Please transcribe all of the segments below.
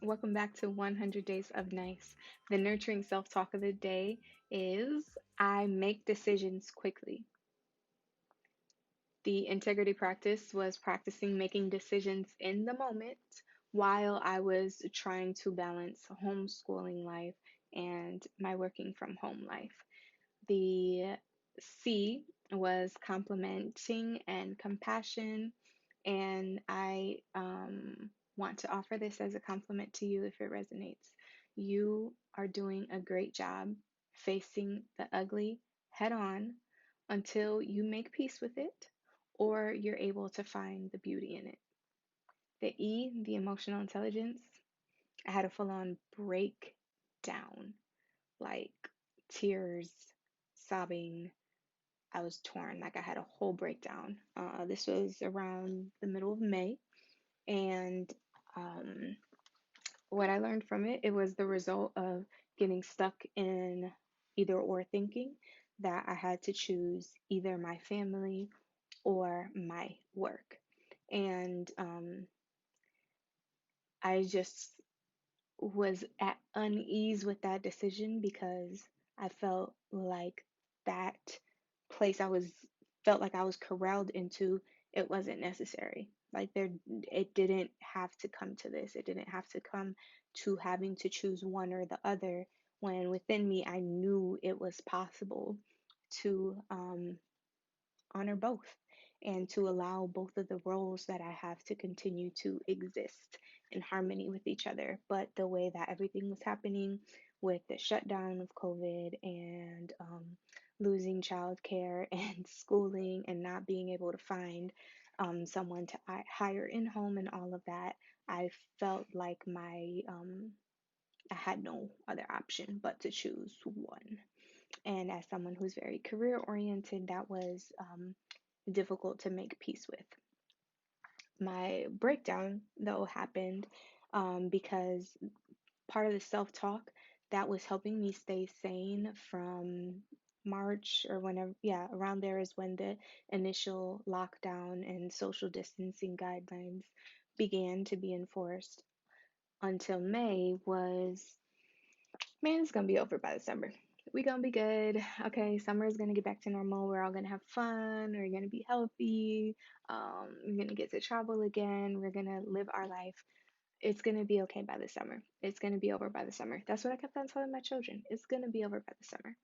Welcome back to 100 Days of Nice. The nurturing self talk of the day is I make decisions quickly. The integrity practice was practicing making decisions in the moment while I was trying to balance homeschooling life and my working from home life. The C was complimenting and compassion, and I want to offer this as a compliment to you if it resonates. You are doing a great job facing the ugly head on until you make peace with it or you're able to find the beauty in it. The E, the emotional intelligence, I had a full on breakdown, like tears, sobbing. I was torn, like I had a whole breakdown. This was around the middle of May, and um, what I learned from it, it was the result of getting stuck in either or thinking that I had to choose either my family or my work. And I just was at unease with that decision because I felt like that place I was felt like I was corralled into, it wasn't necessary. Like it didn't have to come to this. It didn't have to come to having to choose one or the other when within me I knew it was possible to honor both and to allow both of the roles that I have to continue to exist in harmony with each other. But the way that everything was happening with the shutdown of COVID and losing childcare and schooling and not being able to find someone to hire in home and all of that, I felt like I had no other option but to choose one. And as someone who's very career oriented, that was difficult to make peace with. My breakdown, though, happened because part of the self talk that was helping me stay sane from March or whenever, yeah, around there is when the initial lockdown and social distancing guidelines began to be enforced until May was, man, it's gonna be over by the summer. We gonna be good. Okay, summer is gonna get back to normal. We're all gonna have fun. We're gonna be healthy. We're gonna get to travel again. We're gonna live our life. It's gonna be okay by the summer. It's gonna be over by the summer. That's what I kept on telling my children. It's gonna be over by the summer.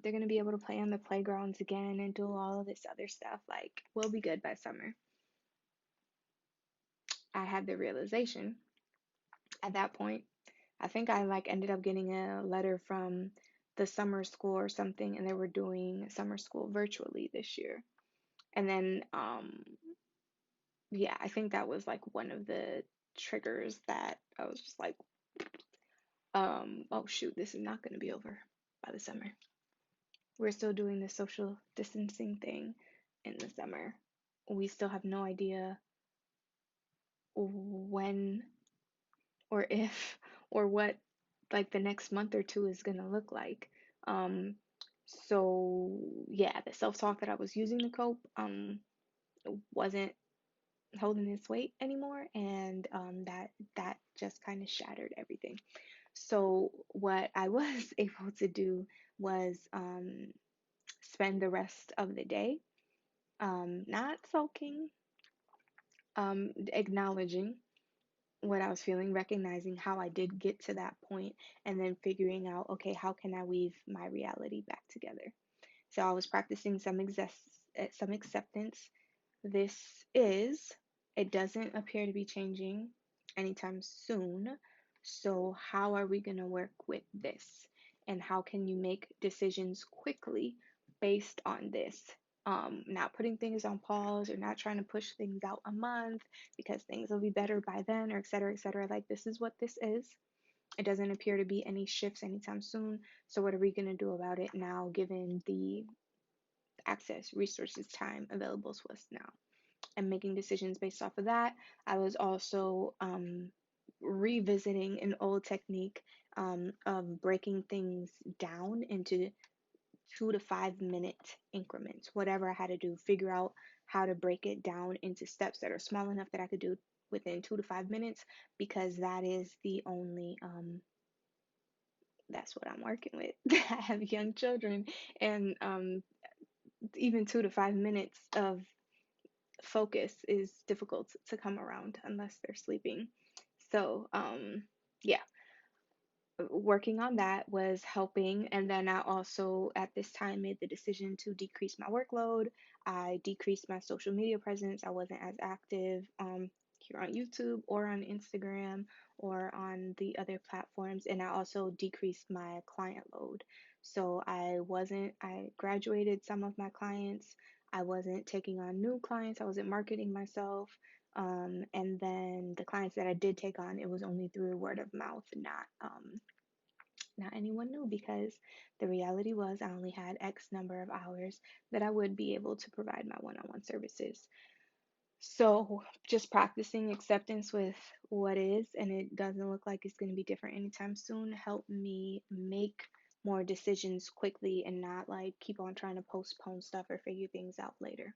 They're gonna be able to play on the playgrounds again and do all of this other stuff. Like, we'll be good by summer. I had the realization at that point. I think I like ended up getting a letter from the summer school or something, and they were doing summer school virtually this year. And then, yeah, I think that was like one of the triggers that I was just like, oh shoot, this is not going to be over by the summer. We're still doing the social distancing thing in the summer. We still have no idea when or if or what like the next month or two is going to look like. Um, so yeah, the self-talk that I was using to cope wasn't holding its weight anymore, and that just kind of shattered everything. So what I was able to do was spend the rest of the day not sulking, acknowledging what I was feeling, recognizing how I did get to that point, and then figuring out, okay, how can I weave my reality back together? So I was practicing some acceptance. It doesn't appear to be changing anytime soon. So how are we going to work with this? And how can you make decisions quickly based on this? Not putting things on pause or not trying to push things out a month because things will be better by then, or et cetera, et cetera. Like, this is what this is. It doesn't appear to be any shifts anytime soon. So what are we going to do about it now, given the access, resources, time available to us now? And making decisions based off of that. I was also revisiting an old technique of breaking things down into 2 to 5 minute increments, whatever I had to do, figure out how to break it down into steps that are small enough that I could do within 2 to 5 minutes, because that is the only that's what I'm working with. I have young children, and even 2 to 5 minutes of focus is difficult to come around unless they're sleeping. So, yeah, working on that was helping. And then I also, at this time, made the decision to decrease my workload. I decreased my social media presence. I wasn't as active here on YouTube or on Instagram or on the other platforms. And I also decreased my client load. So I graduated some of my clients. I wasn't taking on new clients. I wasn't marketing myself. And then the clients that I did take on, it was only through word of mouth, not anyone knew, because the reality was I only had X number of hours that I would be able to provide my one-on-one services. So just practicing acceptance with what is, and it doesn't look like it's going to be different anytime soon, helped me make more decisions quickly and not like keep on trying to postpone stuff or figure things out later.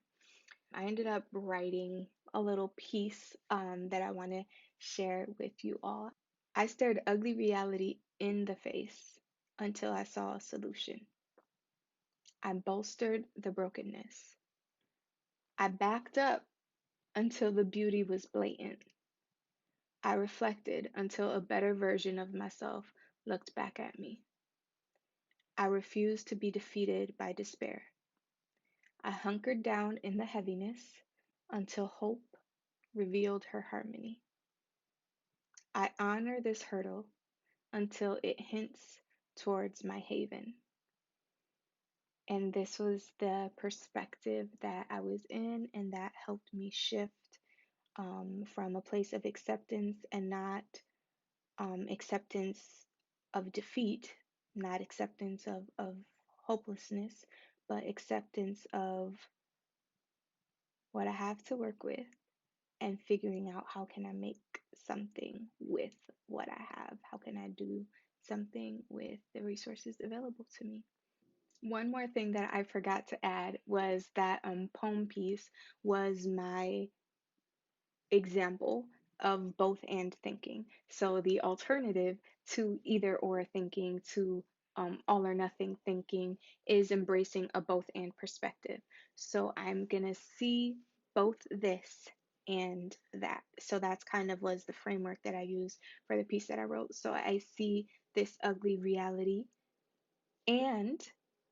I ended up writing a little piece that I want to share with you all. I stared ugly reality in the face until I saw a solution. I bolstered the brokenness. I backed up until the beauty was blatant. I reflected until a better version of myself looked back at me. I refused to be defeated by despair. I hunkered down in the heaviness until hope revealed her harmony. I honor this hurdle until it hints towards my haven. And this was the perspective that I was in, and that helped me shift from a place of acceptance, and not acceptance of defeat, not acceptance of hopelessness, but acceptance of what I have to work with and figuring out how can I make something with what I have? How can I do something with the resources available to me? One more thing that I forgot to add was that poem piece was my example of both and thinking. So the alternative to either or thinking, to all or nothing thinking, is embracing a both and perspective. So I'm gonna see both this and that. So that's kind of was the framework that I used for the piece that I wrote. So I see this ugly reality, and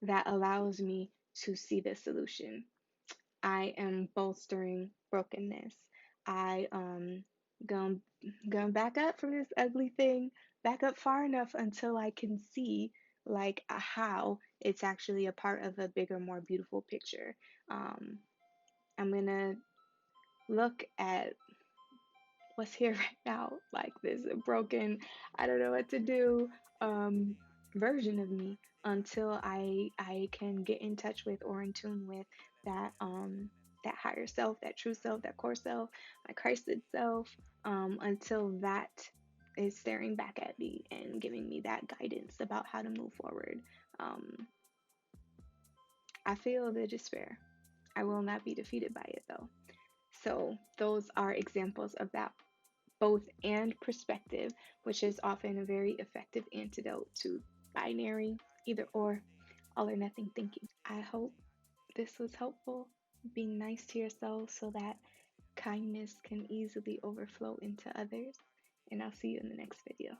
that allows me to see the solution. I am bolstering brokenness. I going going back up from this ugly thing, back up far enough until I can see like how it's actually a part of a bigger, more beautiful picture. Um, I'm gonna look at what's here right now, like this broken, I don't know what to do um, version of me, until I can get in touch with or in tune with that that higher self, that true self, that core self, my Christed self, until that is staring back at me and giving me that guidance about how to move forward. Um, I feel the despair. I will not be defeated by it though. So those are examples of that both and perspective, which is often a very effective antidote to binary, either or, all or nothing thinking. I hope this was helpful. Being nice to yourself so that kindness can easily overflow into others. And I'll see you in the next video.